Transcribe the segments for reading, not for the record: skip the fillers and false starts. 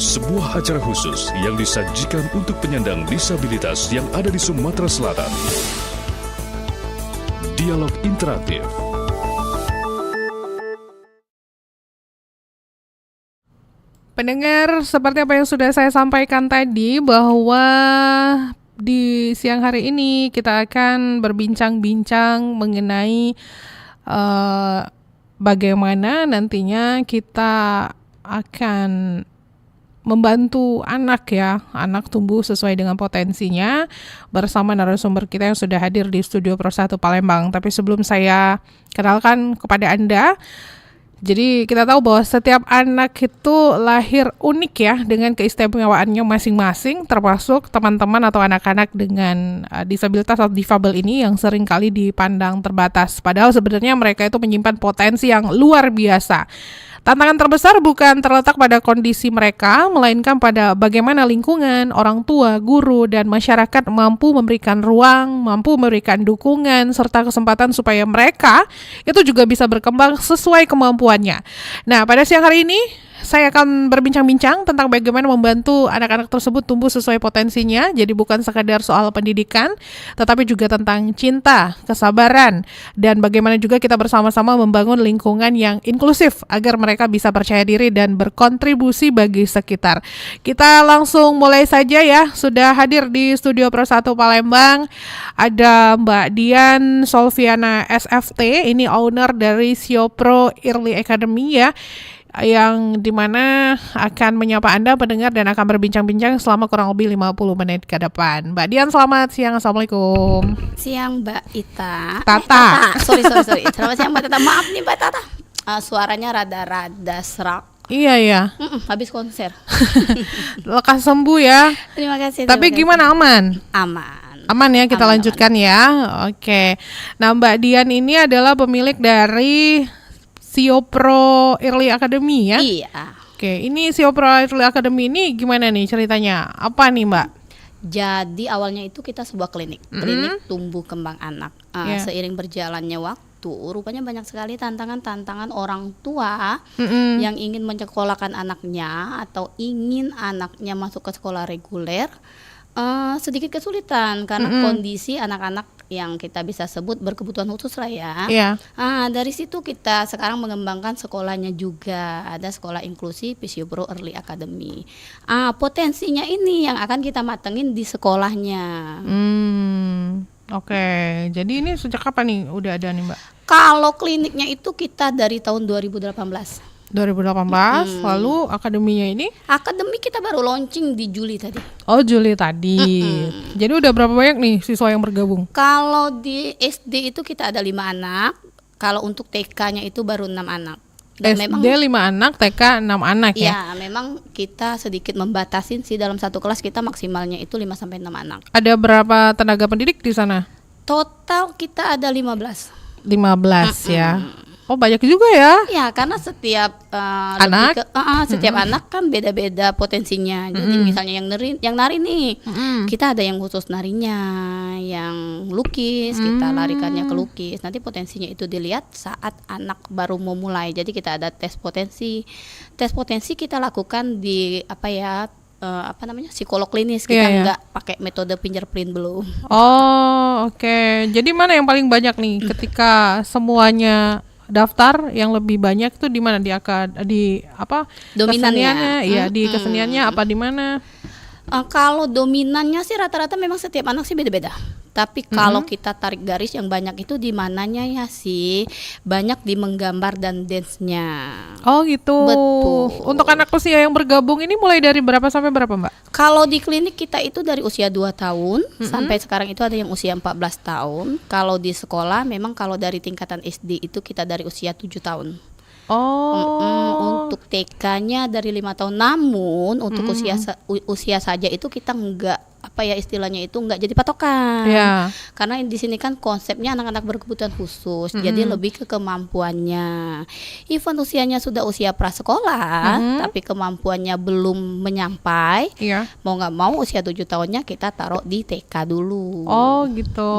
sebuah acara khusus yang disajikan untuk penyandang disabilitas yang ada di Sumatera Selatan. Dialog interaktif. Pendengar, seperti apa yang sudah saya sampaikan tadi, bahwa di siang hari ini kita akan berbincang-bincang mengenai bagaimana nantinya kita akan membantu anak tumbuh sesuai dengan potensinya bersama narasumber kita yang sudah hadir di Studio Pro 1 Palembang. Tapi sebelum saya kenalkan kepada Anda, jadi kita tahu bahwa setiap anak itu lahir unik ya, dengan keistimewaannya masing-masing, termasuk teman-teman atau anak-anak dengan disabilitas atau difabel ini yang sering kali dipandang terbatas. Padahal sebenarnya mereka itu menyimpan potensi yang luar biasa. Tantangan terbesar bukan terletak pada kondisi mereka, melainkan pada bagaimana lingkungan, orang tua, guru, dan masyarakat mampu memberikan ruang, mampu memberikan dukungan, serta kesempatan supaya mereka itu juga bisa berkembang sesuai kemampuannya. Nah, pada siang hari ini, saya akan berbincang-bincang tentang bagaimana membantu anak-anak tersebut tumbuh sesuai potensinya. Jadi bukan sekadar soal pendidikan, tetapi juga tentang cinta, kesabaran, dan bagaimana juga kita bersama-sama membangun lingkungan yang inklusif agar mereka bisa percaya diri dan berkontribusi bagi sekitar. Kita langsung mulai saja ya. Sudah hadir di Studio Pro 1 Palembang ada Mbak Dian Solviana SFT, ini owner dari Siopro Early Academy ya, yang dimana akan menyapa Anda pendengar dan akan berbincang-bincang selama kurang lebih 50 menit ke depan. Mbak Dian, selamat siang. Assalamualaikum. Siang Mbak Ita. Tata. Sorry. Selamat siang Mbak Tata. Maaf nih Mbak Tata. Suaranya rada-rada serak. Iya. Habis konser. Lekas sembuh ya. Terima kasih. Tapi gimana, aman? Aman ya, kita lanjutkan ya. Oke. Nah, Mbak Dian ini adalah pemilik dari Siopro Early Academy ya? Iya. Oke, ini Siopro Early Academy ini gimana nih ceritanya? Apa nih Mbak? Jadi awalnya itu kita sebuah klinik tumbuh kembang anak. Seiring berjalannya waktu, rupanya banyak sekali tantangan orang tua yang ingin menyekolahkan anaknya atau ingin anaknya masuk ke sekolah reguler. Sedikit kesulitan karena kondisi anak-anak yang kita bisa sebut berkebutuhan khusus lah ya. Yeah. Dari situ kita sekarang mengembangkan sekolahnya juga. Ada sekolah inklusi Siopro Early Academy. Potensinya ini yang akan kita matengin di sekolahnya. Oke. Jadi ini sejak kapan nih udah ada nih Mbak? Kalau kliniknya itu kita dari tahun 2018. 2018, lalu akademinya ini? Akademi kita baru launching di Juli tadi. Oh, Juli tadi. Jadi udah berapa banyak nih siswa yang bergabung? Kalau di SD itu kita ada 5 anak. Kalau untuk TK-nya itu baru 6 anak. Dan SD memang 5 anak, TK 6 anak ya? Ya, memang kita sedikit membatasin sih, dalam satu kelas kita maksimalnya itu 5-6 anak. Ada berapa tenaga pendidik di sana? Total kita ada 15 ya. Oh, banyak juga ya? Ya, karena setiap anak, setiap anak kan beda-beda potensinya. Jadi misalnya yang nari nih, kita ada yang khusus narinya, yang lukis kita larikannya ke lukis. Nanti potensinya itu dilihat saat anak baru mau mulai. Jadi kita ada tes potensi. Tes potensi kita lakukan di psikolog klinis. Kita nggak pakai metode fingerprint belum. Oh, oke. Jadi mana yang paling banyak nih ketika semuanya daftar, yang lebih banyak tuh di mana, di dominannya? Iya, di keseniannya apa di mana? Kalau dominannya sih rata-rata memang setiap anak sih beda-beda. Tapi kalau kita tarik garis yang banyak itu di mananya ya sih, banyak di menggambar dan dance-nya. Oh gitu. Betul. Untuk anak usia yang bergabung ini mulai dari berapa sampai berapa Mbak? Kalau di klinik kita itu dari usia 2 tahun sampai sekarang itu ada yang usia 14 tahun. Kalau di sekolah memang kalau dari tingkatan SD itu kita dari usia 7 tahun. Untuk TK-nya dari 5 tahun. Namun untuk usia saja itu kita enggak apa ya istilahnya itu nggak jadi patokan. Ya. Karena di sini kan konsepnya anak-anak berkebutuhan khusus, jadi lebih ke kemampuannya. Even usianya sudah usia prasekolah, tapi kemampuannya belum menyampai. Iya. Mau nggak mau usia 7 tahunnya kita taruh di TK dulu. Oh gitu.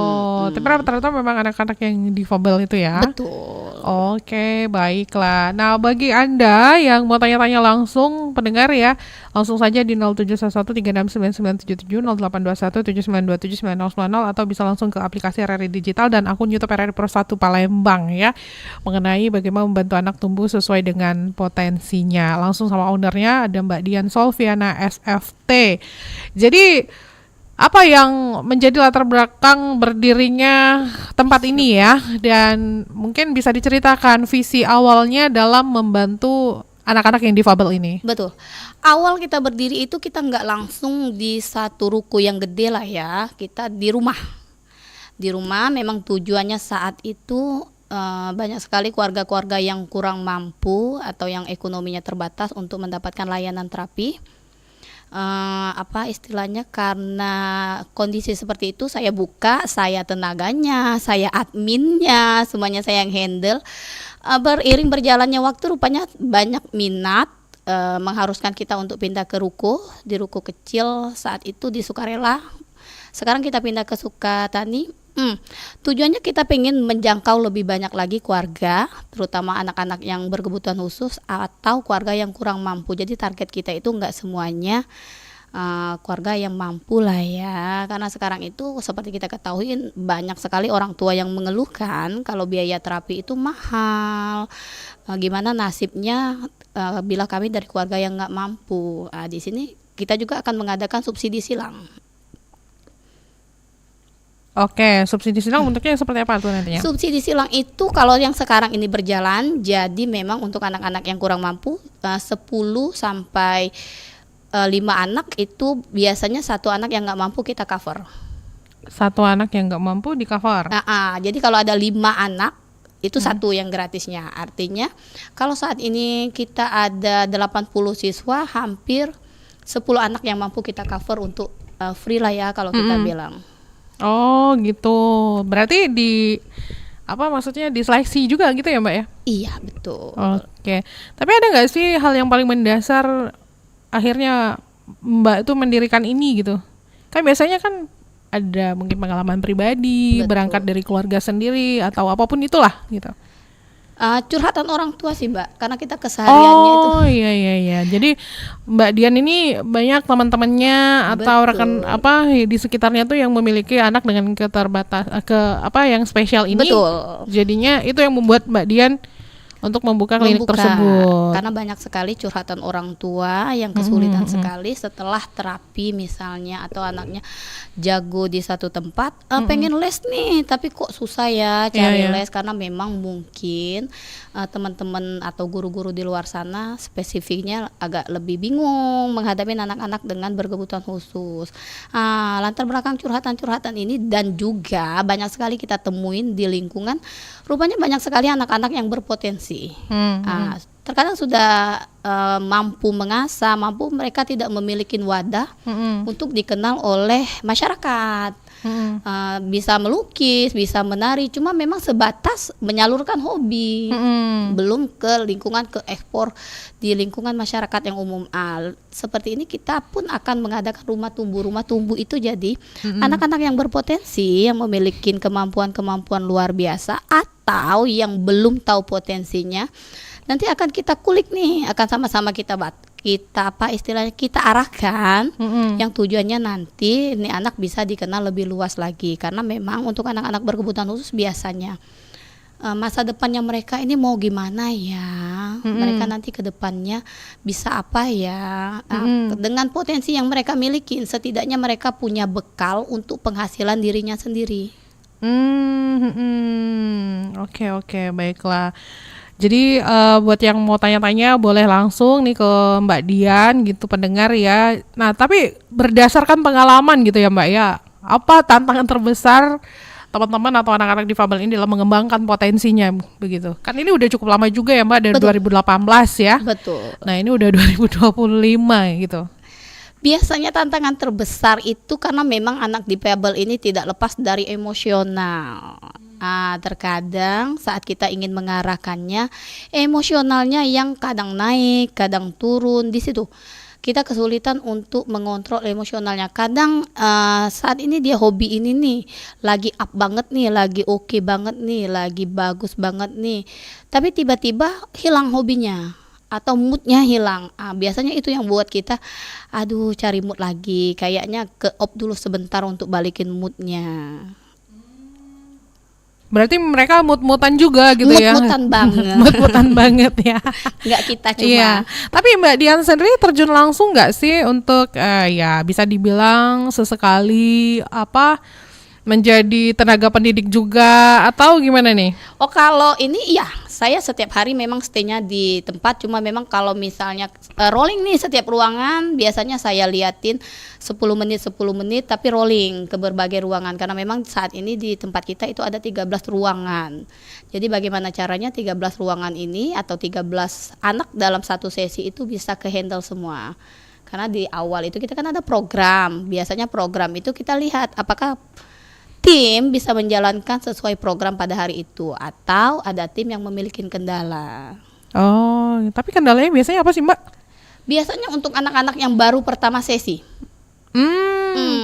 Tapi rata-rata memang anak-anak yang difabel itu ya. Betul. Oke, baiklah. Nah, bagi Anda yang mau tanya-tanya langsung, pendengar ya, langsung saja di 0711369977, 082179279090, atau bisa langsung ke aplikasi RRI Digital dan akun YouTube RRI Pro 1 Palembang ya, mengenai bagaimana membantu anak tumbuh sesuai dengan potensinya. Langsung sama ownernya, ada Mbak Dian Solviana SFT. Jadi apa yang menjadi latar belakang berdirinya tempat ini ya, dan mungkin bisa diceritakan visi awalnya dalam membantu anak-anak yang difabel ini. Betul. Awal kita berdiri itu kita nggak langsung di satu ruko yang gede lah ya. Kita di rumah. Di rumah memang tujuannya saat itu banyak sekali keluarga-keluarga yang kurang mampu atau yang ekonominya terbatas untuk mendapatkan layanan terapi. Apa istilahnya, karena kondisi seperti itu saya buka, saya tenaganya, saya adminnya, semuanya saya yang handle. Beriring berjalannya waktu rupanya banyak minat, mengharuskan kita untuk pindah ke ruko. Di ruko kecil saat itu di Sukarela, sekarang kita pindah ke Sukatani. Tujuannya kita pengen menjangkau lebih banyak lagi keluarga, terutama anak-anak yang berkebutuhan khusus atau keluarga yang kurang mampu. Jadi target kita itu nggak semuanya keluarga yang mampu lah ya, karena sekarang itu seperti kita ketahui banyak sekali orang tua yang mengeluhkan kalau biaya terapi itu mahal. Gimana nasibnya bila kami dari keluarga yang nggak mampu. Di sini kita juga akan mengadakan subsidi silang. Oke, subsidi silang bentuknya seperti apa tuh nantinya? Subsidi silang itu kalau yang sekarang ini berjalan, jadi memang untuk anak-anak yang kurang mampu 10 sampai 5 anak itu biasanya satu anak yang nggak mampu kita cover. Satu anak yang nggak mampu di cover? Jadi kalau ada 5 anak itu satu yang gratisnya. Artinya kalau saat ini kita ada 80 siswa, hampir 10 anak yang mampu kita cover untuk free lah ya kalau kita bilang. Oh gitu, berarti maksudnya diseleksi juga gitu ya Mbak ya? Iya betul. Oke, tapi ada nggak sih hal yang paling mendasar akhirnya Mbak itu mendirikan ini gitu? Kan biasanya kan ada mungkin pengalaman pribadi, Betul. berangkat dari keluarga sendiri atau apapun itulah gitu. Curhatan orang tua sih Mbak, karena kita kesehariannya itu. Oh iya. Jadi Mbak Dian ini banyak teman-temannya atau rekan di sekitarnya tuh yang memiliki anak dengan yang spesial ini. Betul. Jadinya itu yang membuat Mbak Dian untuk membuka klinik tersebut. Karena banyak sekali curhatan orang tua yang kesulitan sekali setelah terapi misalnya, atau anaknya jago di satu tempat, pengen les nih tapi kok susah ya cari les, karena memang mungkin teman-teman atau guru-guru di luar sana spesifiknya agak lebih bingung menghadapi anak-anak dengan berkebutuhan khusus. Latar belakang curhatan-curhatan ini, dan juga banyak sekali kita temuin di lingkungan, rupanya banyak sekali anak-anak yang berpotensi. Terkadang sudah mampu mengasah, mereka tidak memiliki wadah untuk dikenal oleh masyarakat. Bisa melukis, bisa menari, cuma memang sebatas menyalurkan hobi, belum ke lingkungan, ke ekspor di lingkungan masyarakat yang umum. Seperti ini kita pun akan mengadakan rumah tumbuh itu jadi anak-anak yang berpotensi, yang memiliki kemampuan luar biasa atau yang belum tahu potensinya, nanti akan kita kulik nih, akan sama-sama kita arahkan, yang tujuannya nanti ini anak bisa dikenal lebih luas lagi. Karena memang untuk anak-anak berkebutuhan khusus biasanya masa depannya mereka ini mau gimana ya, mereka nanti ke depannya bisa apa ya. Dengan potensi yang mereka miliki, setidaknya mereka punya bekal untuk penghasilan dirinya sendiri. Oke, baiklah. Jadi buat yang mau tanya-tanya boleh langsung nih ke Mbak Dian gitu, pendengar ya. Nah, tapi berdasarkan pengalaman gitu ya Mbak ya, apa tantangan terbesar teman-teman atau anak-anak difabel ini dalam mengembangkan potensinya begitu? Kan ini udah cukup lama juga ya Mbak, dari 2018 ya. Betul. Nah, ini udah 2025 gitu. Biasanya tantangan terbesar itu karena memang anak difabel ini tidak lepas dari emosional. Terkadang saat kita ingin mengarahkannya, emosionalnya yang kadang naik, kadang turun, di situ kita kesulitan untuk mengontrol emosionalnya. Kadang saat ini dia hobi ini nih, lagi up banget nih, lagi oke banget nih, lagi bagus banget nih. Tapi tiba-tiba hilang hobinya atau moodnya hilang. Biasanya itu yang buat kita, aduh cari mood lagi. Kayaknya ke off dulu sebentar untuk balikin moodnya. Berarti mereka mut-mutan juga gitu ya. Mut-mutan banget. Mut-mutan banget ya. Nggak kita cuma. Iya. Tapi Mbak Dian sendiri terjun langsung nggak sih untuk ya bisa dibilang sesekali menjadi tenaga pendidik juga atau gimana nih? Oh kalau ini iya, saya setiap hari memang stay-nya di tempat, cuma memang kalau misalnya rolling nih setiap ruangan, biasanya saya liatin 10 menit tapi rolling ke berbagai ruangan karena memang saat ini di tempat kita itu ada 13 ruangan. Jadi bagaimana caranya 13 ruangan ini atau 13 anak dalam satu sesi itu bisa ke-handle semua. Karena di awal itu kita kan ada program, biasanya program itu kita lihat apakah tim bisa menjalankan sesuai program pada hari itu atau ada tim yang memiliki kendala. Oh, tapi kendalanya biasanya apa sih Mbak? Biasanya untuk anak-anak yang baru pertama sesi.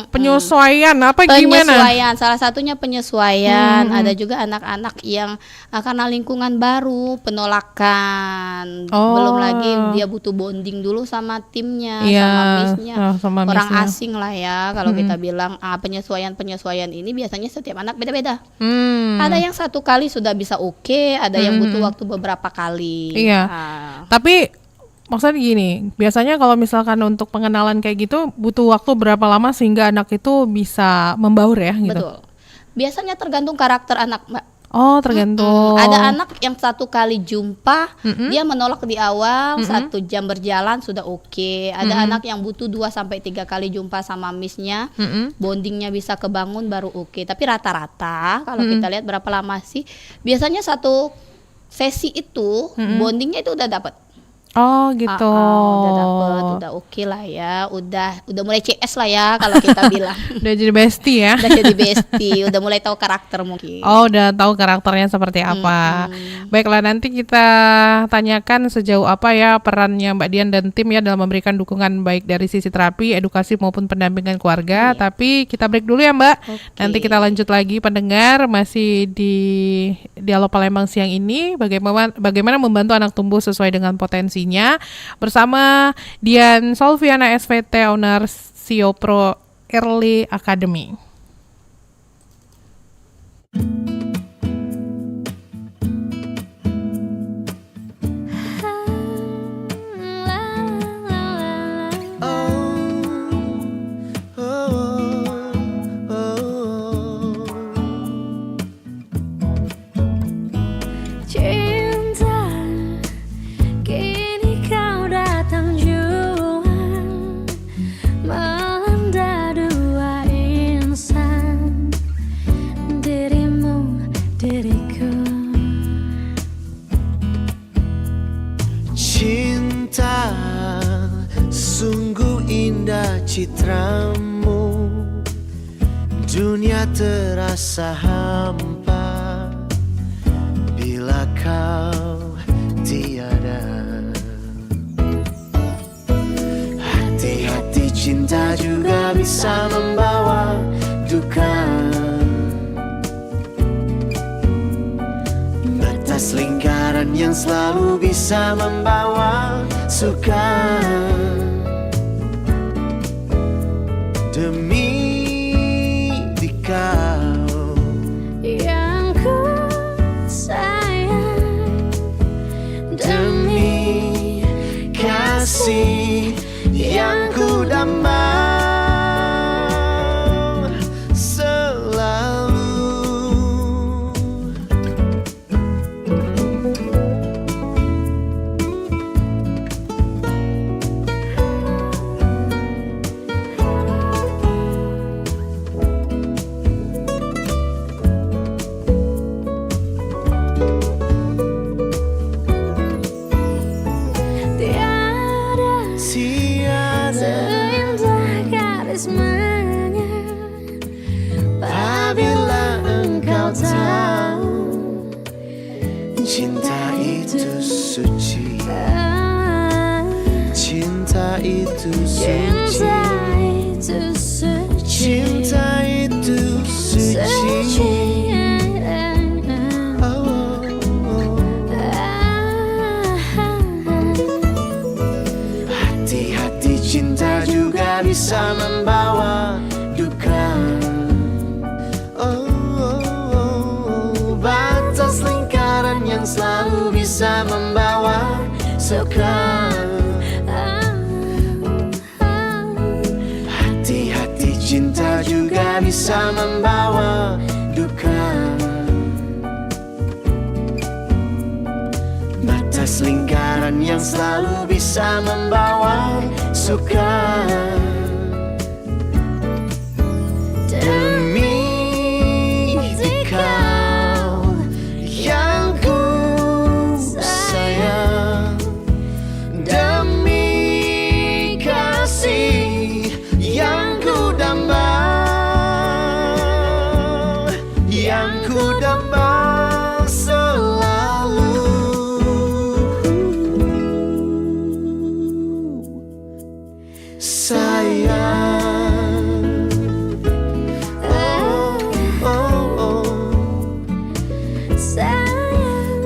Penyesuaian gimana? Penyesuaian, salah satunya penyesuaian. Ada juga anak-anak yang karena lingkungan baru, penolakan. Belum lagi dia butuh bonding dulu sama timnya, sama miss-nya. Orang asing lah ya kalau kita bilang. Penyesuaian ini biasanya setiap anak beda-beda. Ada yang satu kali sudah bisa oke, ada yang butuh waktu beberapa kali. Iya. Tapi maksudnya gini, biasanya kalau misalkan untuk pengenalan kayak gitu butuh waktu berapa lama sehingga anak itu bisa membaur ya gitu? Betul. Biasanya tergantung karakter anak, Mbak. Oh, tergantung. Ada anak yang satu kali jumpa, dia menolak di awal, 1 jam berjalan sudah oke. Ada anak yang butuh 2-3 kali jumpa sama miss-nya, bondingnya bisa kebangun baru oke. Tapi rata-rata kalau kita lihat berapa lama sih, biasanya satu sesi itu bondingnya itu udah dapat. Oh gitu. Udah dapet, udah oke lah ya, udah mulai CS lah ya kalau kita bilang. Udah jadi bestie ya. Udah jadi bestie, udah mulai tahu karakter mungkin. Oh, udah tahu karakternya seperti apa. Baiklah, nanti kita tanyakan sejauh apa ya perannya Mbak Dian dan tim ya dalam memberikan dukungan baik dari sisi terapi, edukasi maupun pendampingan keluarga. Tapi kita break dulu ya Mbak. Nanti kita lanjut lagi pendengar, masih di Dialog Palembang siang ini, bagaimana membantu anak tumbuh sesuai dengan potensi bersama Dian Solviana SVT, owner CEO Pro Early Academy. Citramu, dunia terasa hampa bila kau tiada. Hati-hati cinta juga bisa membawa duka. Batas lingkaran yang selalu bisa membawa suka. Demi dikau yang ku sayang, demi kasih yang ku dambang selalu. tiada Tiada seindah semangat Apabila engkau tahu cinta itu suci, cinta itu suci, cinta itu suci. Oh, hati-hati cinta juga bisa membawa duka. Batas lingkaran yang selalu bisa membawa suka. Hati-hati cinta juga bisa membawa duka. Batas lingkaran yang selalu bisa membawa suka. Demi kau yang ku sayang, demi kasih yang ku damba, yang ku damba selalu. Sayang, oh, oh, oh. Sayang,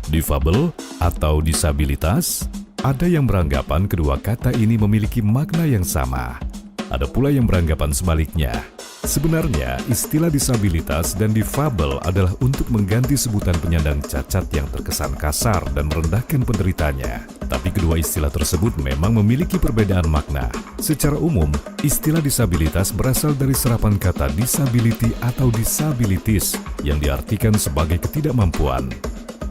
Difabel atau disabilitas, ada yang beranggapan kedua kata ini memiliki makna yang sama. Ada pula yang beranggapan sebaliknya. Sebenarnya, istilah disabilitas dan difabel adalah untuk mengganti sebutan penyandang cacat yang terkesan kasar dan merendahkan penderitanya. Tapi kedua istilah tersebut memang memiliki perbedaan makna. Secara umum, istilah disabilitas berasal dari serapan kata disability atau disabilities yang diartikan sebagai ketidakmampuan.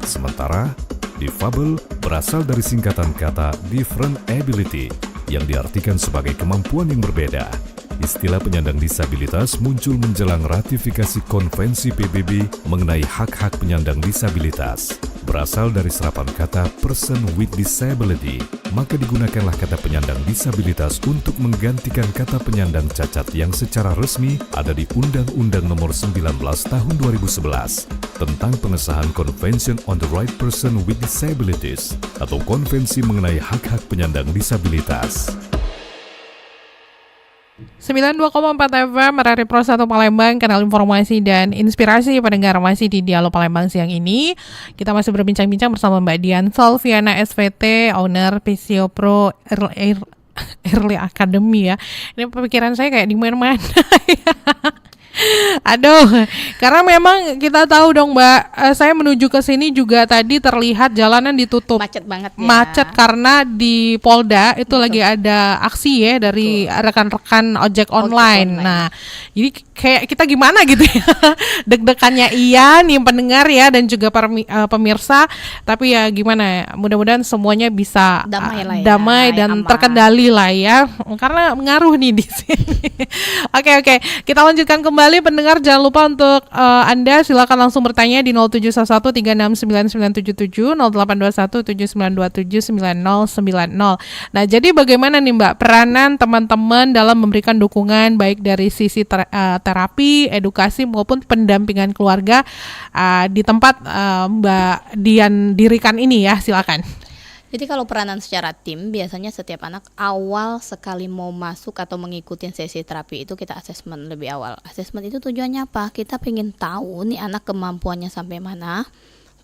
Sementara, difabel berasal dari singkatan kata different ability yang diartikan sebagai kemampuan yang berbeda. Istilah penyandang disabilitas muncul menjelang ratifikasi Konvensi PBB mengenai hak-hak penyandang disabilitas. Berasal dari serapan kata person with disability, maka digunakanlah kata penyandang disabilitas untuk menggantikan kata penyandang cacat yang secara resmi ada di Undang-Undang Nomor 19 Tahun 2011 tentang pengesahan Convention on the Right Person with Disabilities atau Konvensi mengenai hak-hak penyandang disabilitas. 92,4 FM RRI Pro 1 Palembang, kanal informasi dan inspirasi pendengar masih di Dialog Palembang siang ini. Kita masih berbincang-bincang bersama Mbak Dian Solviana SVT, owner Physio Pro Early Academy ya. Ini pemikiran saya kayak di mana-mana ya. Aduh, karena memang kita tahu dong Mbak, saya menuju ke sini juga tadi terlihat jalanan ditutup. Macet banget ya. Macet karena di Polda itu lagi ada aksi ya dari rekan-rekan ojek online. Nah, jadi kayak kita gimana gitu ya. Deg-degannya iya nih pendengar ya dan juga pemirsa, tapi ya gimana ya, mudah-mudahan semuanya bisa damai dan aman, terkendali lah ya. Karena mengaruh nih di sini. Oke, kita lanjutkan kembali. Pendengar jangan lupa untuk Anda silakan langsung bertanya di 0711369977, 082179279090. Nah, jadi bagaimana nih Mbak peranan teman-teman dalam memberikan dukungan baik dari sisi terapi, edukasi maupun pendampingan keluarga di tempat Mbak Dian dirikan ini ya, silakan. Jadi kalau peranan secara tim, biasanya setiap anak awal sekali mau masuk atau mengikuti sesi terapi itu kita asesmen lebih awal. Asesmen itu tujuannya apa? Kita pengen tahu nih anak kemampuannya sampai mana,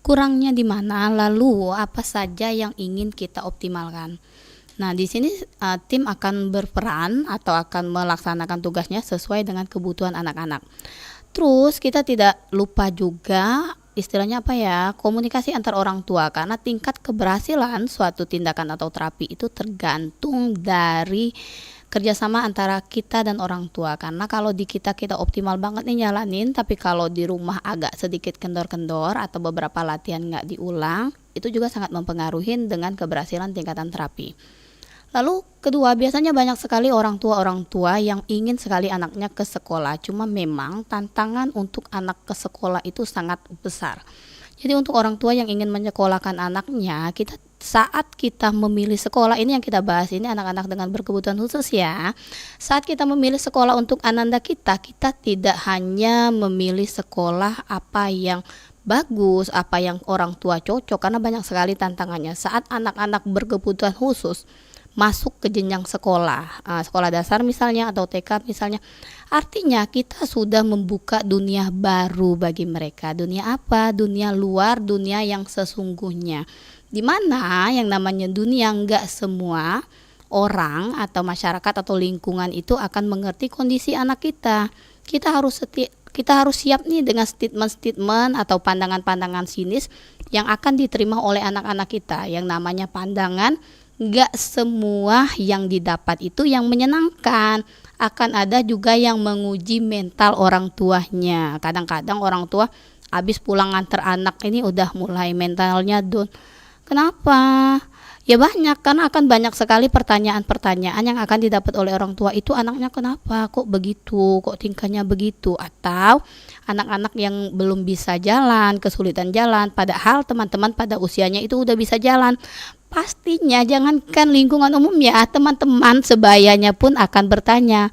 kurangnya di mana, lalu apa saja yang ingin kita optimalkan. Nah, di sini tim akan berperan atau akan melaksanakan tugasnya sesuai dengan kebutuhan anak-anak. Terus kita tidak lupa juga istilahnya apa ya, komunikasi antar orang tua, karena tingkat keberhasilan suatu tindakan atau terapi itu tergantung dari kerjasama antara kita dan orang tua. Karena kalau di kita optimal banget nih nyalanin, tapi kalau di rumah agak sedikit kendor-kendor atau beberapa latihan nggak diulang, itu juga sangat mempengaruhi dengan keberhasilan tingkatan terapi. Lalu kedua, biasanya banyak sekali orang tua yang ingin sekali anaknya ke sekolah. Cuma memang tantangan untuk anak ke sekolah itu sangat besar. Jadi untuk orang tua yang ingin menyekolahkan anaknya, saat kita memilih sekolah, ini yang kita bahas, ini anak-anak dengan berkebutuhan khusus ya. Saat kita memilih sekolah untuk ananda kita tidak hanya memilih sekolah apa yang bagus, apa yang orang tua cocok, karena banyak sekali tantangannya. Saat anak-anak berkebutuhan khusus masuk ke jenjang sekolah, sekolah dasar misalnya atau TK misalnya, artinya kita sudah membuka dunia baru bagi mereka. Dunia apa? Dunia luar, dunia yang sesungguhnya. Dimana yang namanya dunia nggak semua orang atau masyarakat atau lingkungan itu akan mengerti kondisi anak kita. Kita harus siap nih dengan statement-statement atau pandangan-pandangan sinis yang akan diterima oleh anak-anak kita. Yang namanya pandangan, nggak semua yang didapat itu yang menyenangkan. Akan ada juga yang menguji mental orang tuanya. Kadang-kadang orang tua habis pulang nganter anak ini udah mulai mentalnya down. Kenapa? Ya banyak, karena akan banyak sekali pertanyaan-pertanyaan yang akan didapat oleh orang tua. Itu anaknya kenapa? Kok begitu? Kok tingkahnya begitu? Atau anak-anak yang belum bisa jalan, kesulitan jalan, padahal teman-teman pada usianya itu udah bisa jalan. Pastinya jangankan lingkungan umum ya, teman-teman sebayanya pun akan bertanya,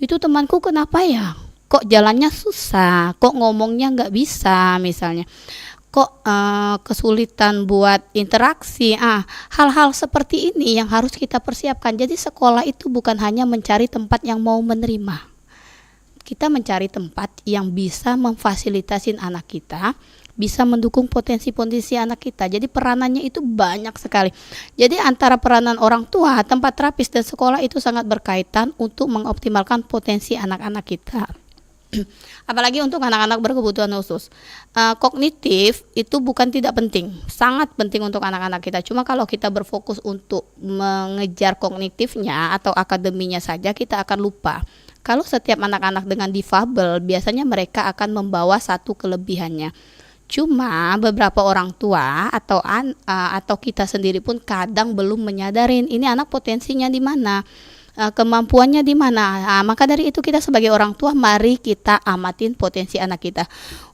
itu temanku kenapa ya? Kok jalannya susah? Kok ngomongnya nggak bisa misalnya? Kok kesulitan buat interaksi? Hal-hal seperti ini yang harus kita persiapkan. Jadi sekolah itu bukan hanya mencari tempat yang mau menerima. Kita mencari tempat yang bisa memfasilitasi anak kita, bisa mendukung potensi-potensi anak kita. Jadi peranannya itu banyak sekali. Jadi antara peranan orang tua, tempat terapis, dan sekolah itu sangat berkaitan untuk mengoptimalkan potensi anak-anak kita. Apalagi untuk anak-anak berkebutuhan khusus. Kognitif itu bukan tidak penting, sangat penting untuk anak-anak kita. Cuma kalau kita berfokus untuk mengejar kognitifnya atau akademinya saja, kita akan lupa. Kalau setiap anak-anak dengan difabel, biasanya mereka akan membawa satu kelebihannya. Cuma beberapa orang tua atau kita sendiri pun kadang belum menyadarin ini anak potensinya di mana, kemampuannya di mana. Maka dari itu kita sebagai orang tua, mari kita amatin potensi anak kita.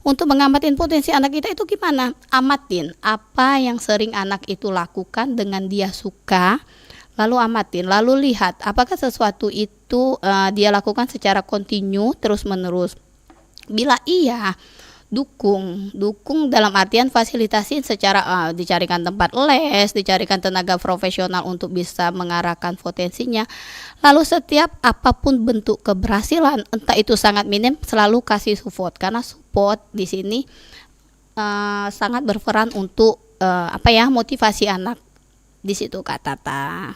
Untuk mengamatin potensi anak kita itu gimana? Amatin apa yang sering anak itu lakukan dengan dia suka. Lalu amatin, lalu lihat apakah sesuatu itu dia lakukan secara kontinu, terus menerus. Bila iya, dukung dalam artian fasilitasi secara dicarikan tempat les, dicarikan tenaga profesional untuk bisa mengarahkan potensinya. Lalu setiap apapun bentuk keberhasilan, entah itu sangat minim, selalu kasih support, karena support di sini sangat berperan untuk motivasi anak. Di situ Kak Tata.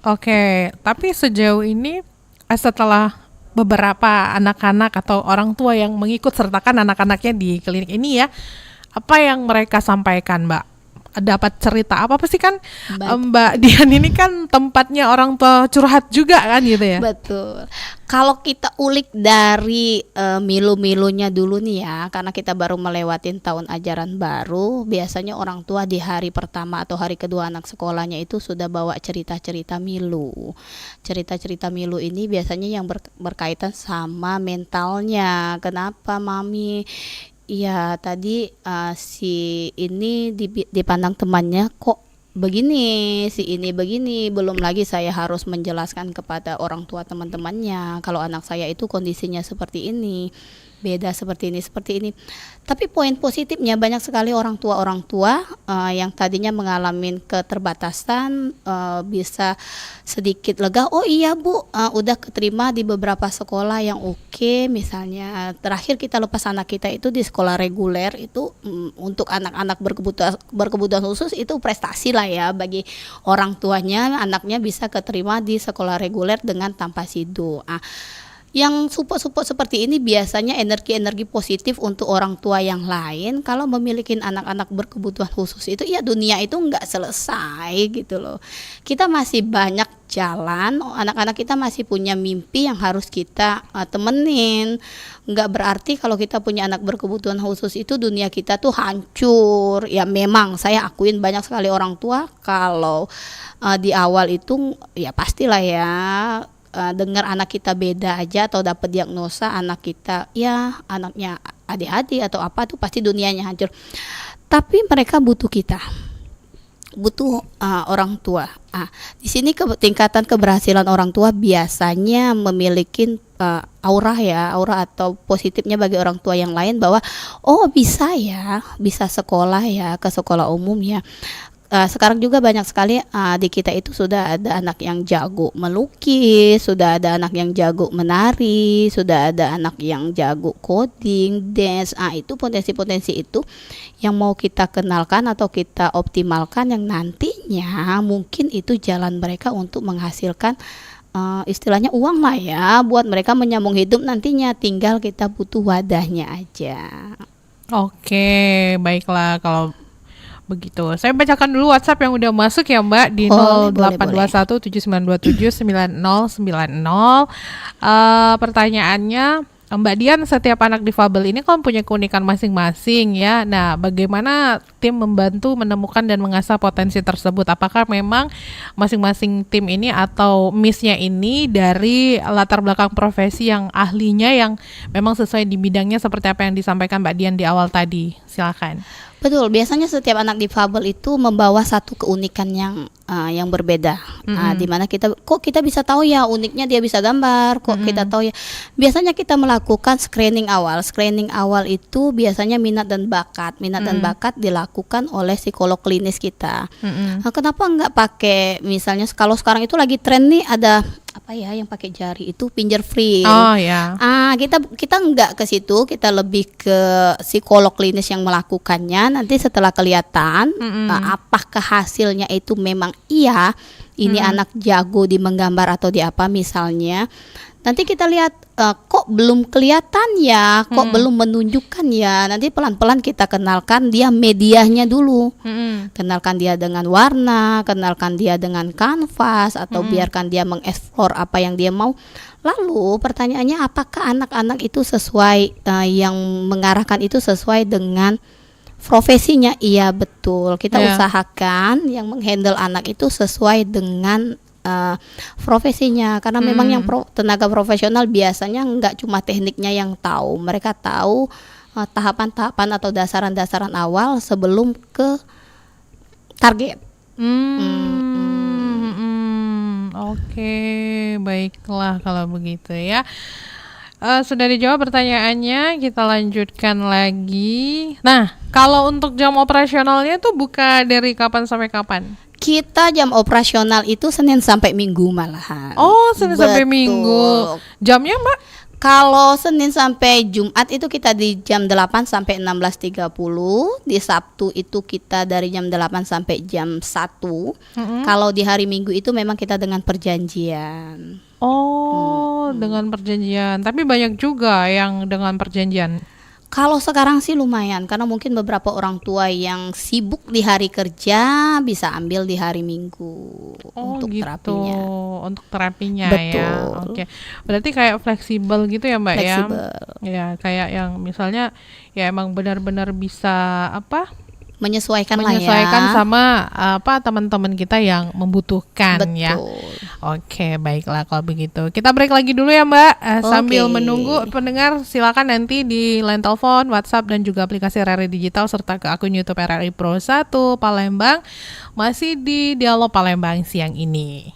Oke, tapi sejauh ini setelah beberapa anak-anak atau orang tua yang mengikut sertakan anak-anaknya di klinik ini ya, apa yang mereka sampaikan, Mbak? Dapat cerita apa sih kan? Mbak Dian ini kan tempatnya orang tua curhat juga kan gitu ya? Betul. Kalau kita ulik dari milu-milunya dulu nih ya, karena kita baru melewatin tahun ajaran baru, biasanya orang tua di hari pertama atau hari kedua anak sekolahnya itu sudah bawa cerita-cerita milu. Cerita-cerita milu ini biasanya yang berkaitan sama mentalnya. Kenapa mami? Iya, tadi si ini dipandang temannya kok begini, si ini begini. Belum lagi saya harus menjelaskan kepada orang tua teman-temannya kalau anak saya itu kondisinya seperti ini, beda seperti ini. Tapi poin positifnya banyak sekali orang tua yang tadinya mengalami keterbatasan bisa sedikit lega. Oh iya Bu, udah keterima di beberapa sekolah yang oke. Misalnya terakhir kita lepas anak kita itu di sekolah reguler itu untuk anak-anak berkebutuhan khusus itu prestasi lah ya bagi orang tuanya, anaknya bisa keterima di sekolah reguler dengan tanpa SIDO. Yang support-support seperti ini biasanya energi-energi positif untuk orang tua yang lain. Kalau memiliki anak-anak berkebutuhan khusus itu ya dunia itu nggak selesai gitu loh. Kita masih banyak jalan, anak-anak kita masih punya mimpi yang harus kita temenin. Nggak berarti kalau kita punya anak berkebutuhan khusus itu dunia kita tuh hancur. Ya memang saya akuin banyak sekali orang tua kalau di awal itu ya pastilah ya dengar anak kita beda aja atau dapat diagnosa anak kita ya anaknya ADHD atau apa tuh pasti dunianya hancur. Tapi mereka butuh kita, butuh orang tua. Di sini tingkatan keberhasilan orang tua biasanya memiliki aura atau positifnya bagi orang tua yang lain bahwa oh bisa ya, bisa sekolah ya ke sekolah umum ya. Sekarang juga banyak sekali di kita itu sudah ada anak yang jago melukis, sudah ada anak yang jago menari, sudah ada anak yang jago coding, dance. Itu potensi-potensi itu yang mau kita kenalkan atau kita optimalkan yang nantinya mungkin itu jalan mereka untuk menghasilkan istilahnya uang lah ya buat mereka menyambung hidup nantinya, tinggal kita butuh wadahnya aja. Oke, baiklah kalau begitu. Saya bacakan dulu WhatsApp yang udah masuk ya Mbak di Boleh. 082179279090. Pertanyaannya, Mbak Dian, setiap anak difabel ini kan punya keunikan masing-masing ya. Nah, bagaimana tim membantu menemukan dan mengasah potensi tersebut? Apakah memang masing-masing tim ini atau miss-nya ini dari latar belakang profesi yang ahlinya yang memang sesuai di bidangnya seperti apa yang disampaikan Mbak Dian di awal tadi? Silakan. Betul, biasanya setiap anak difabel itu membawa satu keunikan yang berbeda. Di mana kita bisa tahu ya uniknya dia bisa gambar, kita tahu ya. Biasanya kita melakukan screening awal. Screening awal itu biasanya minat dan bakat. Minat dan bakat dilakukan oleh psikolog klinis kita. Kenapa nggak pakai misalnya kalau sekarang itu lagi tren nih ada apa ya yang pakai jari itu fingerprint. Oh ya. Kita nggak ke situ, kita lebih ke psikolog klinis yang melakukannya. Nanti setelah kelihatan apakah hasilnya itu memang iya ini anak jago di menggambar atau di apa misalnya. Nanti kita lihat kok belum kelihatan ya, kok belum menunjukkan ya. Nanti pelan-pelan kita kenalkan dia medianya dulu. Kenalkan dia dengan warna, kenalkan dia dengan kanvas atau biarkan dia mengeksplor apa yang dia mau. Lalu pertanyaannya apakah anak-anak itu sesuai yang mengarahkan itu sesuai dengan profesinya? Iya betul. Kita usahakan yang menghandle anak itu sesuai dengan profesinya karena memang yang tenaga profesional biasanya nggak cuma tekniknya yang tahu, mereka tahu tahapan-tahapan atau dasaran-dasaran awal sebelum ke target. Oke, baiklah kalau begitu ya. Sudah dijawab pertanyaannya, kita lanjutkan lagi. Nah, kalau untuk jam operasionalnya tuh buka dari kapan sampai kapan? Kita jam operasional itu Senin sampai Minggu malahan. Oh, Senin sampai Minggu. Jamnya Mbak? Kalau Senin sampai Jumat itu kita di jam 8 sampai 16.30. Di Sabtu itu kita dari jam 8 sampai jam 1. Kalau di hari Minggu itu memang kita dengan perjanjian. Oh, dengan perjanjian. Tapi banyak juga yang dengan perjanjian. Kalau sekarang sih lumayan karena mungkin beberapa orang tua yang sibuk di hari kerja bisa ambil di hari Minggu untuk gitu, terapinya. Untuk terapinya Betul. ya. Oke. Berarti kayak fleksibel gitu ya Mbak Fleksibel. ya. Ya, kayak yang misalnya ya emang benar-benar bisa Menyesuaikan sama teman-teman kita yang membutuhkan. Betul. Ya. Oke, baiklah kalau begitu. Kita break lagi dulu ya Mbak. Sambil menunggu pendengar silakan nanti di line telepon, WhatsApp dan juga aplikasi RRI Digital serta ke akun YouTube RRI Pro 1 Palembang. Masih di Dialog Palembang siang ini.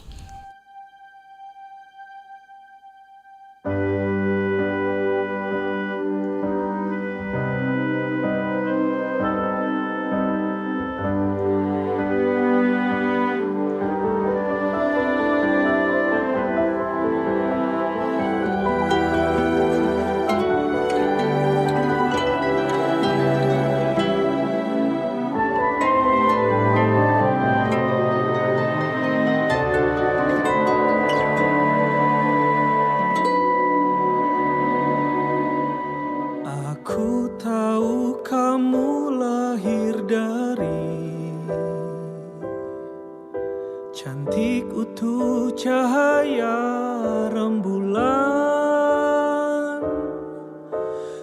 detik utuh cahaya rembulan.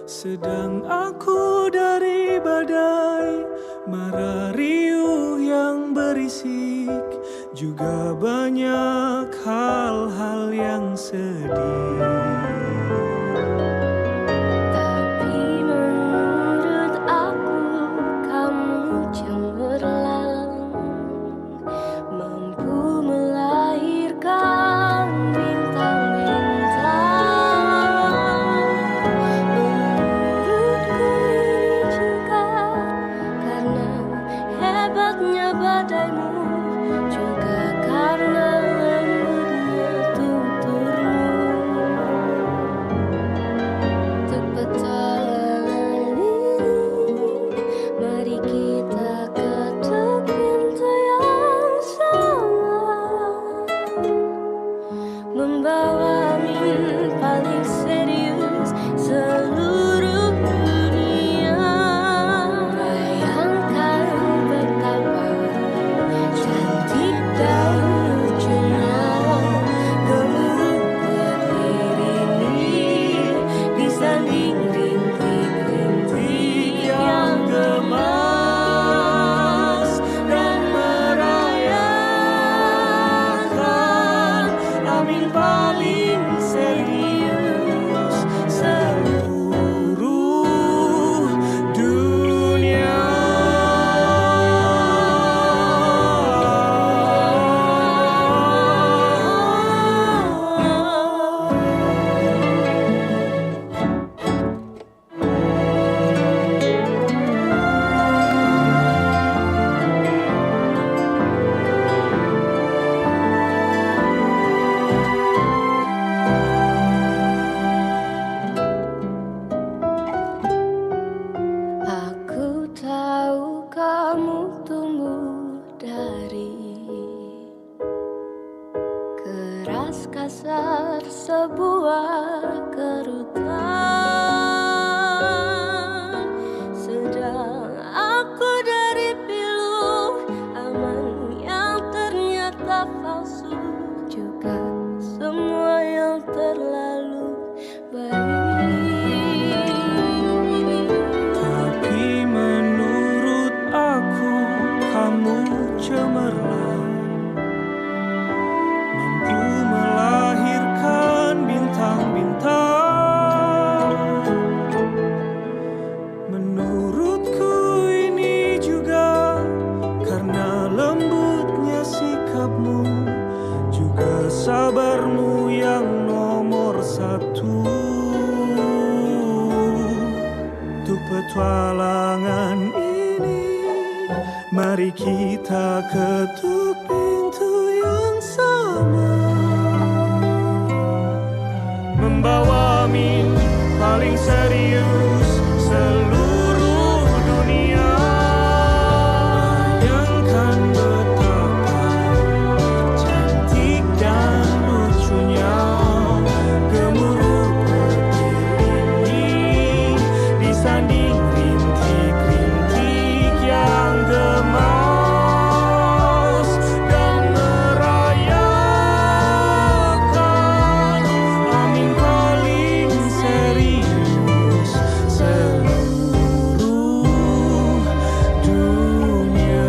Sedang aku dari badai mara riuh yang berisik, juga banyak hal-hal yang sedih. Tapi menurut aku kamu cemerlang, mampu melahirkan bintang-bintang. Menurutku ini juga karena hebatnya badaimu, juga karena lembutnya tuturmu. Untuk petualangan ini, mari kita ketuk pintu yang sama, membawa angin paling serius seluruh dunia. Bayangkan betapa cantik dan lucunya gemuruh petir ini disanding rintik-rintik yang Gemas dan merayakan amin paling serius seluruh dunia. Aku tahu kamu tumbuh dari keras kasar sebuah kerutan, sedang aku dari pilu aman yang ternyata palsu, juga semua yang terlalu baik. Tapi menurut aku kamu cemerlang, mampu melahirkan bintang-bintang. Menurutku ini juga karena lembutnya sikapmu, juga sabarmu yang nomor satu. Untuk petualangan ini, mari kita ketuk pintu yang sama, membawa amin paling serius seluruh dunia. Bayangkan betapa cantik dan lucunya gemuruh petir ini disanding rintik-rintik yang gemas dan merayakan amin paling serius seluruh dunia.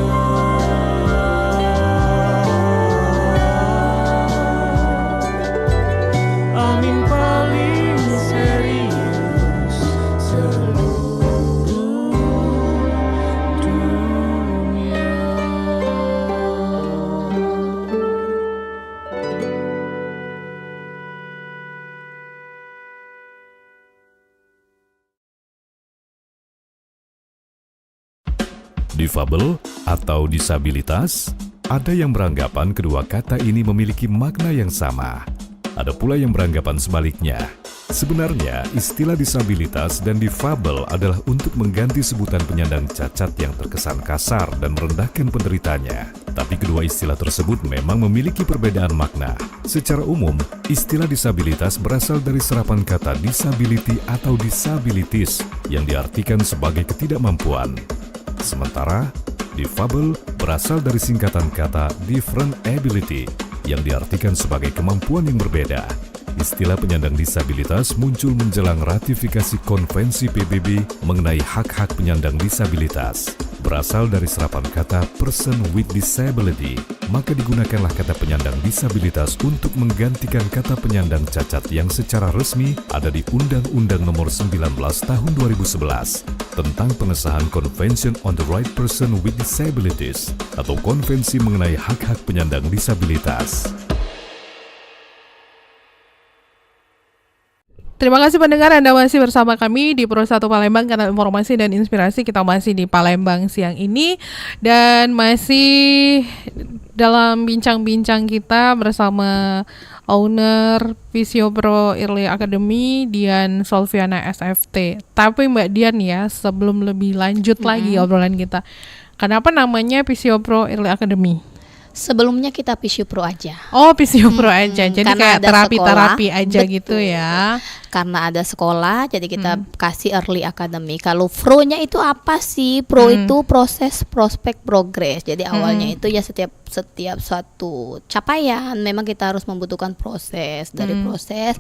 Amin paling serius seluruh dunia. Difabel atau disabilitas, ada yang beranggapan kedua kata ini memiliki makna yang sama. Ada pula yang beranggapan sebaliknya. Sebenarnya, istilah disabilitas dan difabel adalah untuk mengganti sebutan penyandang cacat yang terkesan kasar dan merendahkan penderitanya. Tapi kedua istilah tersebut memang memiliki perbedaan makna. Secara umum, istilah disabilitas berasal dari serapan kata disability atau disabilities yang diartikan sebagai ketidakmampuan. Sementara, Difabel berasal dari singkatan kata different ability yang diartikan sebagai kemampuan yang berbeda. Istilah penyandang disabilitas muncul menjelang ratifikasi Konvensi PBB mengenai hak-hak penyandang disabilitas. Berasal dari serapan kata person with disability, maka digunakanlah kata penyandang disabilitas untuk menggantikan kata penyandang cacat yang secara resmi ada di Undang-Undang Nomor 19 Tahun 2011 tentang pengesahan Convention on the Right Person with Disabilities atau Konvensi mengenai hak-hak penyandang disabilitas. Terima kasih pendengar, Anda masih bersama kami di Pro 1 Palembang, karena informasi dan inspirasi kita masih di Palembang siang ini. Dan masih dalam bincang-bincang kita bersama owner Fisiopro Early Academy, Dian Solviana SFT. Tapi Mbak Dian ya, sebelum lebih lanjut lagi obrolan kita, kenapa namanya Fisiopro Early Academy? Sebelumnya kita Fisiopro aja. Oh, Fisiopro aja. Jadi karena kayak ada terapi-terapi sekolah. aja Betul. gitu ya. Karena ada sekolah, jadi kita kasih Early Academy. Kalau Pro-nya itu apa sih? Pro itu proses, prospek, progres. Jadi awalnya itu ya setiap suatu capaian memang kita harus membutuhkan proses. Dari proses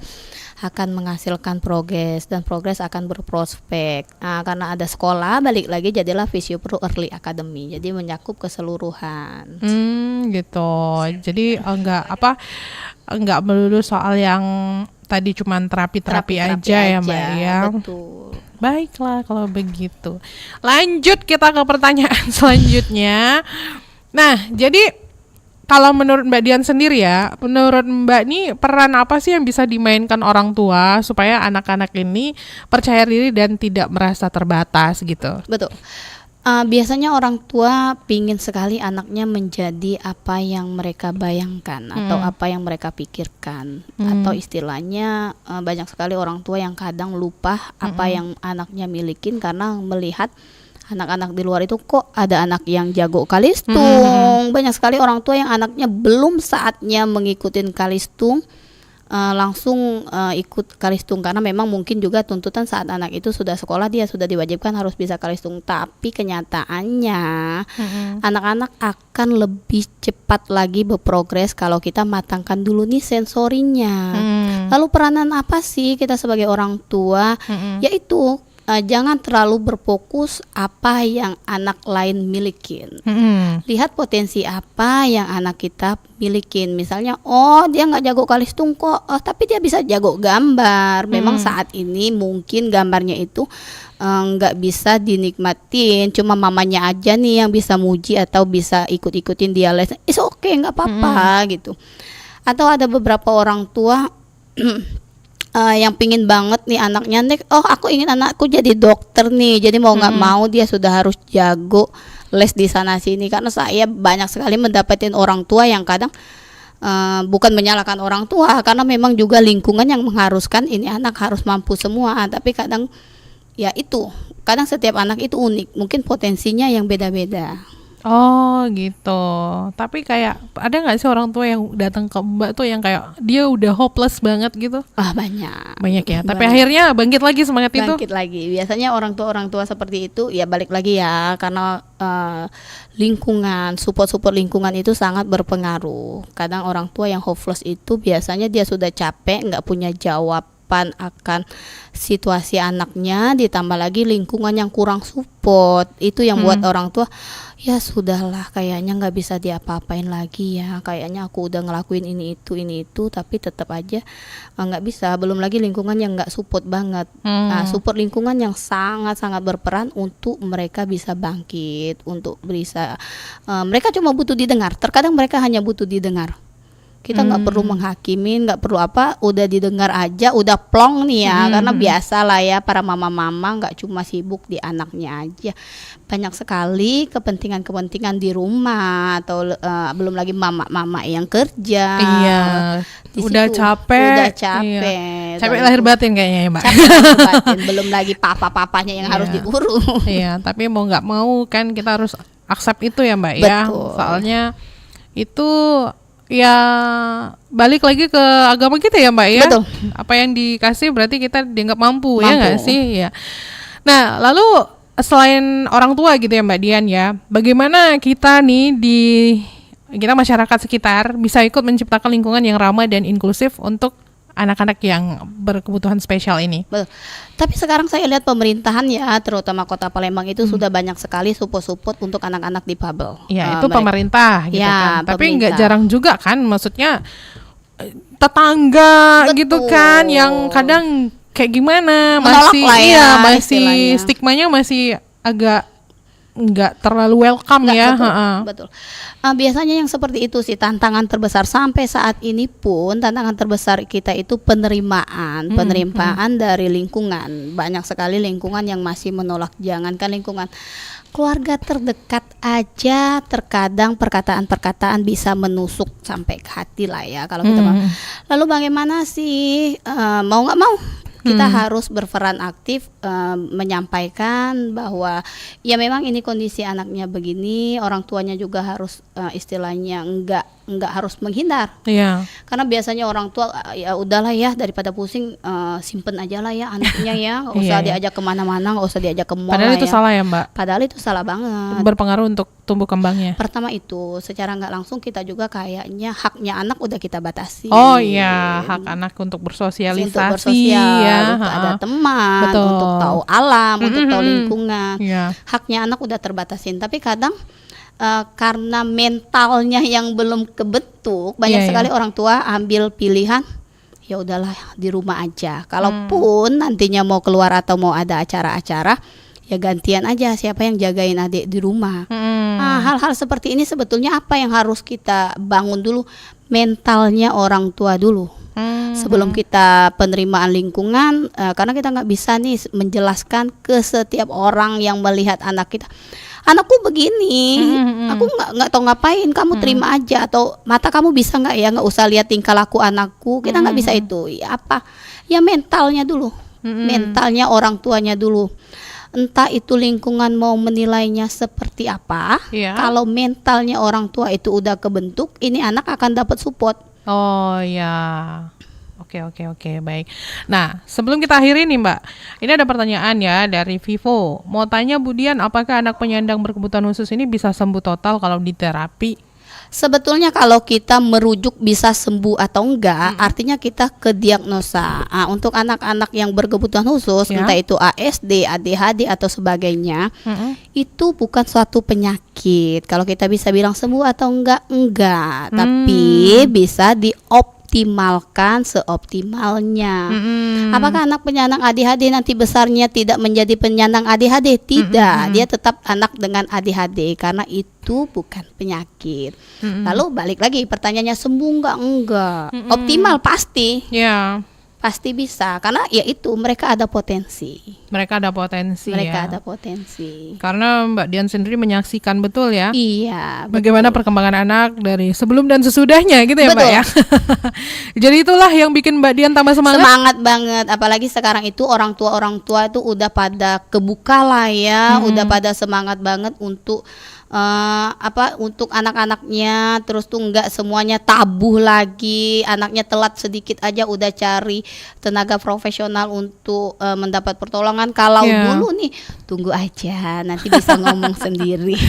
akan menghasilkan progres, dan progres akan berprospek. Nah, karena ada sekolah, balik lagi jadilah Fisiopro Early Academy. Jadi mencakup keseluruhan. Gitu. Jadi enggak melulu soal yang tadi cuman terapi-terapi aja ya Mbak ya. Betul. Baiklah kalau begitu. Lanjut kita ke pertanyaan selanjutnya. Nah, jadi kalau menurut Mbak Dian sendiri ya, menurut Mbak nih peran apa sih yang bisa dimainkan orang tua supaya anak-anak ini percaya diri dan tidak merasa terbatas gitu? Betul. Biasanya orang tua pingin sekali anaknya menjadi apa yang mereka bayangkan atau apa yang mereka pikirkan, atau istilahnya banyak sekali orang tua yang kadang lupa apa yang anaknya milikin karena melihat anak-anak di luar itu kok ada anak yang jago kalistung. Banyak sekali orang tua yang anaknya belum saatnya mengikuti kalistung langsung ikut kalistung, karena memang mungkin juga tuntutan saat anak itu sudah sekolah dia sudah diwajibkan harus bisa kalistung. Tapi kenyataannya anak-anak akan lebih cepat lagi berprogres kalau kita matangkan dulu nih sensorinya. Lalu peranan apa sih kita sebagai orang tua? Yaitu jangan terlalu berfokus apa yang anak lain milikin. Lihat potensi apa yang anak kita milikin. Misalnya, oh dia nggak jago kalistung kok, tapi dia bisa jago gambar. Memang saat ini mungkin gambarnya itu nggak bisa dinikmatin, cuma mamanya aja nih yang bisa muji atau bisa ikut-ikutin dia les. It's okay, nggak apa-apa gitu. Atau ada beberapa orang tua yang pingin banget nih anaknya nih, oh aku ingin anakku jadi dokter nih, jadi mau nggak mau dia sudah harus jago les di sana sini. Karena saya banyak sekali mendapatkan orang tua yang kadang bukan menyalahkan orang tua, karena memang juga lingkungan yang mengharuskan ini anak harus mampu semua. Tapi kadang ya itu, kadang setiap anak itu unik, mungkin potensinya yang beda-beda. Oh gitu. Tapi kayak ada nggak sih orang tua yang datang ke Mbak tuh yang kayak dia udah hopeless banget gitu? Banyak Ya. Tapi akhirnya bangkit lagi semangat itu. Bangkit lagi. Biasanya orang tua seperti itu ya balik lagi ya, karena lingkungan, support lingkungan itu sangat berpengaruh. Kadang orang tua yang hopeless itu biasanya dia sudah capek, nggak punya jawaban akan situasi anaknya, ditambah lagi lingkungan yang kurang support. Itu yang buat orang tua, ya sudahlah, kayaknya nggak bisa diapa-apain lagi ya, kayaknya aku udah ngelakuin ini itu tapi tetap aja nggak bisa. Belum lagi lingkungan yang nggak support banget. Nah, support lingkungan yang sangat-sangat berperan untuk mereka bisa bangkit, untuk bisa mereka cuma butuh didengar. Terkadang mereka hanya butuh didengar. Kita nggak perlu menghakimin, nggak perlu apa, udah didengar aja, udah plong nih ya. Karena biasa lah ya, para mama-mama nggak cuma sibuk di anaknya aja, banyak sekali kepentingan di rumah, atau belum lagi mama-mama yang kerja. Iya. Udah capek. Iya. Capek lahir batin kayaknya ya Mbak. Capek lahir batin. Belum lagi papa-papanya yang harus diurus. Iya, tapi mau nggak mau kan kita harus accept itu ya Mbak. Betul. Ya. Soalnya itu ya balik lagi ke agama kita ya Mbak ya. Betul. Apa yang dikasih berarti kita dianggap mampu. Ya nggak sih ya. Nah lalu selain orang tua gitu ya Mbak Dian ya, bagaimana kita nih kita masyarakat sekitar bisa ikut menciptakan lingkungan yang ramah dan inklusif untuk anak-anak yang berkebutuhan spesial ini? Betul. Tapi sekarang saya lihat pemerintahan ya, terutama Kota Palembang itu sudah banyak sekali support untuk anak-anak difabel. Ya, itu pemerintah gitu Ya, kan. Tapi nggak pemerintah. jarang juga kan, maksudnya tetangga Betul. gitu kan, yang kadang kayak gimana Menolak masih lah ya, masih istilahnya. stigmanya masih agak nggak terlalu welcome Nggak, ya. betul, Ha-ha. betul. Biasanya yang seperti itu sih tantangan terbesar sampai saat ini pun, tantangan terbesar kita itu penerimaan dari lingkungan. Banyak sekali lingkungan yang masih menolak, jangankan lingkungan, keluarga terdekat aja terkadang perkataan-perkataan bisa menusuk sampai ke hati lah ya kalau kita Lalu bagaimana sih, mau nggak mau kita harus berperan aktif, menyampaikan bahwa ya memang ini kondisi anaknya begini, orang tuanya juga harus istilahnya enggak harus menghindar. Iya. Karena biasanya orang tua ya udahlah ya, daripada pusing, simpen aja lah ya anaknya ya, nggak usah Iya, iya. diajak kemana-mana, nggak usah diajak ke mall Padahal lah itu ya. salah ya Mbak. Padahal itu salah banget. Berpengaruh untuk tumbuh kembangnya. Pertama itu secara nggak langsung kita juga kayaknya haknya anak udah kita batasi. Oh iya, hak anak untuk bersosialisasi Untuk bersosial, ya. untuk ada Ha-ha. teman, Betul. untuk tahu alam, untuk tahu lingkungan. Iya. Haknya anak udah terbatasin. Tapi kadang karena mentalnya yang belum kebentuk, banyak Iya, sekali iya. orang tua ambil pilihan ya udahlah di rumah aja. Kalaupun nantinya mau keluar atau mau ada acara-acara, ya gantian aja siapa yang jagain adik di rumah. Nah, hal-hal seperti ini sebetulnya apa yang harus kita bangun dulu, mentalnya orang tua dulu. Sebelum kita penerimaan lingkungan, karena kita nggak bisa nih menjelaskan ke setiap orang yang melihat anak kita, anakku begini, aku nggak tahu ngapain, kamu terima aja, atau mata kamu bisa nggak ya nggak usah lihat tingkah laku anakku, kita nggak bisa itu. Ya apa? Ya mentalnya dulu, mentalnya orang tuanya dulu. Entah itu lingkungan mau menilainya seperti apa. Iya. Kalau mentalnya orang tua itu udah kebentuk, ini anak akan dapat support. Oh ya. Oke, baik. Nah, sebelum kita akhiri nih Mbak, ini ada pertanyaan ya dari Vivo. Mau tanya Bu Dian, apakah anak penyandang berkebutuhan khusus ini bisa sembuh total kalau di terapi? Sebetulnya kalau kita merujuk bisa sembuh atau enggak, artinya kita ke diagnosa. Untuk anak-anak yang berkebutuhan khusus, Ya. entah itu ASD, ADHD atau sebagainya, itu bukan suatu penyakit. Kalau kita bisa bilang sembuh atau enggak, tapi bisa dioptimalkan seoptimalnya. Apakah anak penyandang ADHD nanti besarnya tidak menjadi penyandang ADHD? Tidak, dia tetap anak dengan ADHD karena itu bukan penyakit. Lalu balik lagi pertanyaannya, sembuh enggak? Optimal pasti bisa, karena ya itu mereka ada potensi. Mereka ada potensi Mereka ya. ada potensi. Karena Mbak Dian sendiri menyaksikan betul ya. Iya. Bagaimana perkembangan anak dari sebelum dan sesudahnya gitu ya Mbak Betul. ya. Jadi itulah yang bikin Mbak Dian tambah semangat. Semangat banget, apalagi sekarang itu orang tua itu udah pada kebuka lah ya, udah pada semangat banget untuk untuk anak-anaknya, terus tuh nggak semuanya tabu lagi, anaknya telat sedikit aja udah cari tenaga profesional untuk mendapat pertolongan. Kalau Iya. dulu nih tunggu aja, nanti bisa ngomong sendiri.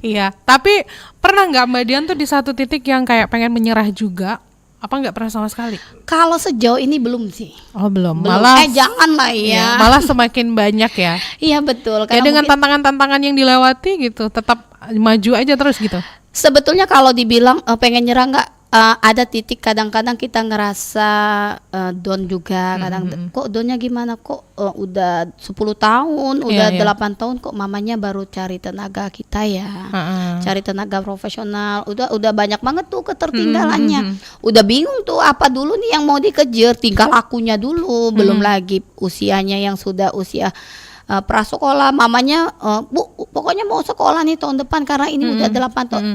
Iya, tapi pernah nggak Mbak Dian tuh di satu titik yang kayak pengen menyerah juga? Apa nggak pernah sama sekali? Kalau sejauh ini belum sih. Oh belum, Belum. malah Jangan lah ya. malah semakin banyak ya. Iya betul. Ya Karena dengan mungkin- tantangan-tantantangan yang dilewati gitu, tetap maju aja terus gitu. Sebetulnya kalau dibilang pengen nyerah nggak, ada titik kadang-kadang kita ngerasa down juga. Kadang kok downnya gimana, kok udah 10 tahun, udah Iya. 8 tahun kok mamanya baru cari tenaga kita ya. Cari tenaga profesional, udah banyak banget tuh ketertinggalannya. Udah bingung tuh apa dulu nih yang mau dikejar, tingkah lakunya dulu, belum lagi usianya yang sudah usia prasekolah. Mamanya Bu, pokoknya mau sekolah nih tahun depan karena ini udah 8 tahun.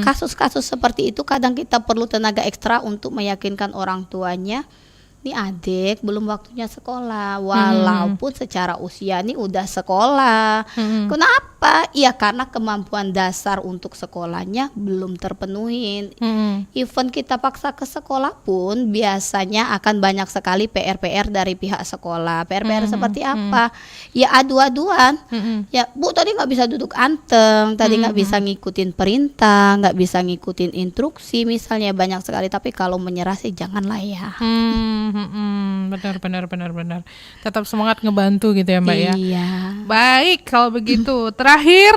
Kasus-kasus seperti itu kadang kita perlu tenaga ekstra untuk meyakinkan orang tuanya Nih adik belum waktunya sekolah, walaupun secara usia nih udah sekolah. Kenapa? Ya karena kemampuan dasar untuk sekolahnya belum terpenuhi. Even kita paksa ke sekolah pun biasanya akan banyak sekali PR-PR dari pihak sekolah. PR-PR seperti apa? Ya adu-aduan. Ya Bu tadi nggak bisa duduk anteng, tadi nggak bisa ngikutin perintah, nggak bisa ngikutin instruksi misalnya, banyak sekali. Tapi kalau menyerah sih janganlah ya. Benar. Tetap semangat ngebantu gitu ya Mbak ya. Iya. Baik, kalau begitu terakhir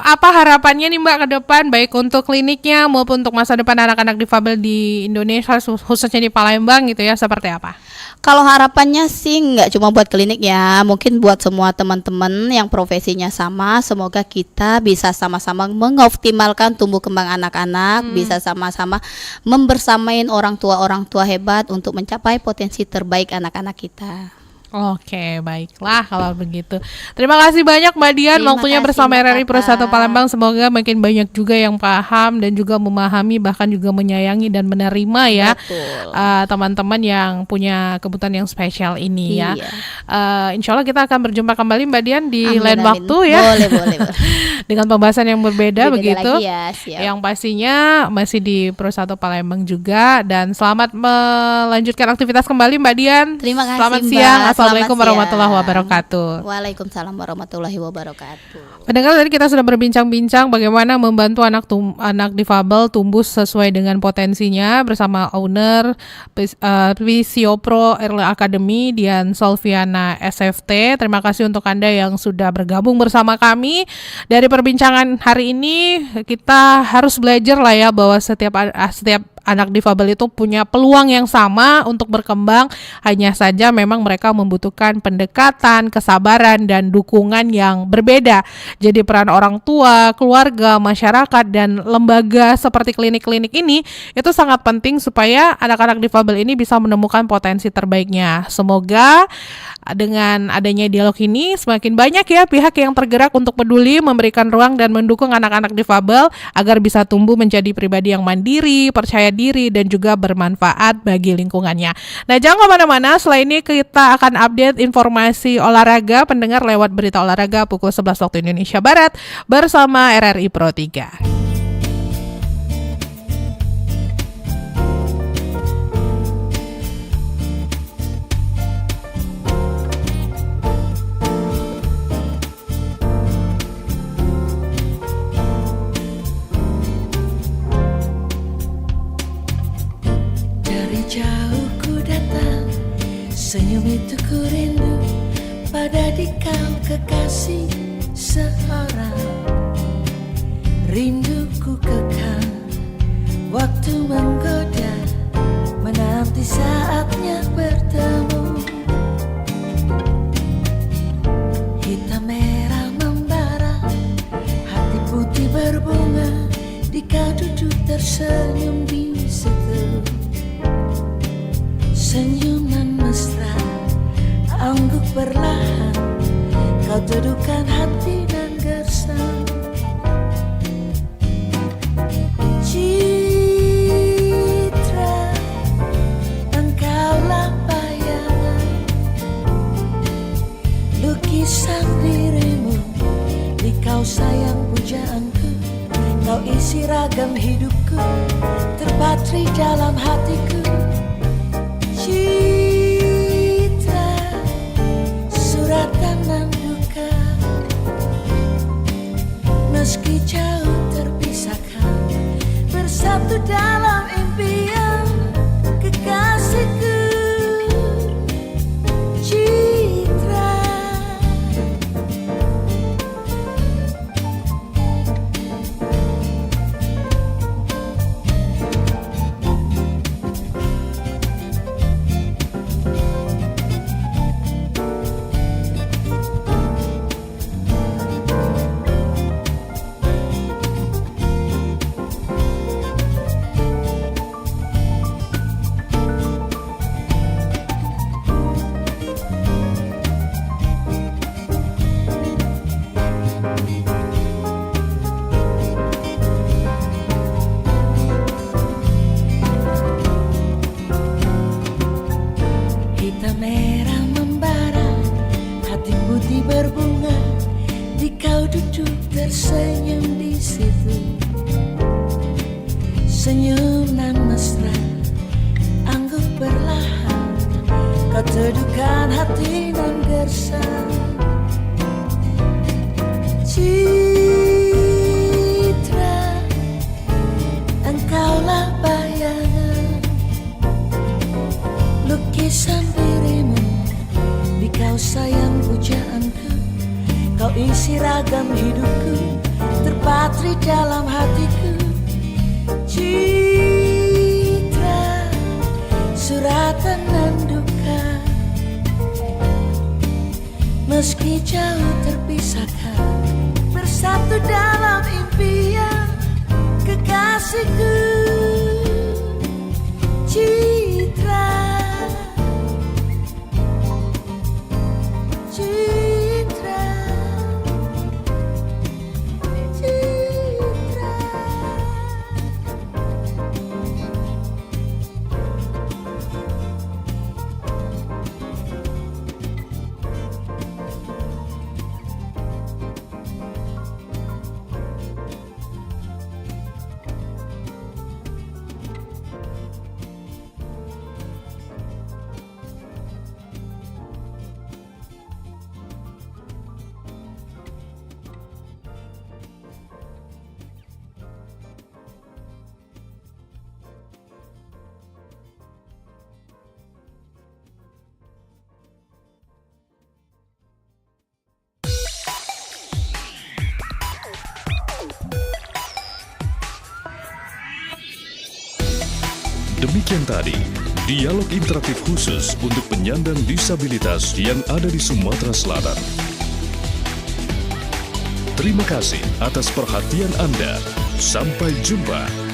apa harapannya nih Mbak ke depan, baik untuk kliniknya maupun untuk masa depan anak-anak difabel di Indonesia, khususnya di Palembang gitu ya, seperti apa? Kalau harapannya sih nggak cuma buat klinik ya, mungkin buat semua teman-teman yang profesinya sama. Semoga kita bisa sama-sama mengoptimalkan tumbuh kembang anak-anak, bisa sama-sama membersamain orang tua hebat untuk mencapai potensi terbaik anak-anak kita. Oke, baiklah kalau begitu. Terima kasih banyak Mbak Dian Terima waktunya kasih, bersama Mbak RRI Pro Tata. 1 Palembang. Semoga makin banyak juga yang paham dan juga memahami, bahkan juga menyayangi dan menerima ya Betul. teman-teman yang punya kebutuhan yang spesial ini ya. Iya. Insya Allah kita akan berjumpa kembali Mbak Dian di Amin, lain amin. waktu ya. Boleh. Dengan pembahasan yang berbeda Beda begitu. lagi ya, siap. Yang pastinya masih di Pro 1 Palembang juga, dan selamat melanjutkan aktivitas kembali Mbak Dian. Terima kasih, Selamat Mbak. siang. Selamat Assalamualaikum siang. warahmatullahi wabarakatuh. Waalaikumsalam warahmatullahi wabarakatuh. Pendengar, tadi kita sudah berbincang-bincang bagaimana membantu anak difabel tumbuh sesuai dengan potensinya bersama owner Visiopro Early Academy, Dian Solviana SFT. Terima kasih untuk Anda yang sudah bergabung bersama kami. Dari perbincangan hari ini kita harus belajar lah ya bahwa setiap anak difabel itu punya peluang yang sama untuk berkembang, hanya saja memang mereka membutuhkan pendekatan, kesabaran, dan dukungan yang berbeda. Jadi peran orang tua, keluarga, masyarakat, dan lembaga seperti klinik-klinik ini itu sangat penting supaya anak-anak difabel ini bisa menemukan potensi terbaiknya. Semoga dengan adanya dialog ini semakin banyak ya pihak yang tergerak untuk peduli, memberikan ruang dan mendukung anak-anak difabel agar bisa tumbuh menjadi pribadi yang mandiri, percaya diri, dan juga bermanfaat bagi lingkungannya. Nah, jangan kemana-mana, setelah ini kita akan update informasi olahraga pendengar lewat berita olahraga pukul 11 waktu Indonesia Barat bersama RRI Pro 3. Dari jauh ku datang, senyum itu ku rindu pada dikau kekasih seorang. Rinduku kekal, waktu menggoda, menanti saatnya bertemu. Hitam merah membara, hati putih berbunga, di kau duduk tersenyum di situ. Senyuman mesra, angguk perlahan, kau teduhkan hati dan gersang. Citra, engkaulah bayangan, lukisan dirimu, di kau sayang pujaanku, kau isi ragam hidupku, terpatri dalam hatiku. Citra, suratan dan duka, meski jauh terpisahkan, bersatu dalam impian kekasihku. Citra, senyum nan mesra, anggun perlahan, kau teduhkan hati nan gersang. Citra, engkaulah bayangan, lukisan dirimu di kau sayang pujaanku, kau isi ragam hidupku, terpatri dalam hatiku. Citra, suratan dan duka, meski jauh terpisahkan, bersatu dalam impian, kekasihku. Citra, Citra, Citra. Demikian tadi, dialog interaktif khusus untuk penyandang disabilitas yang ada di Sumatera Selatan. Terima kasih atas perhatian Anda. Sampai jumpa.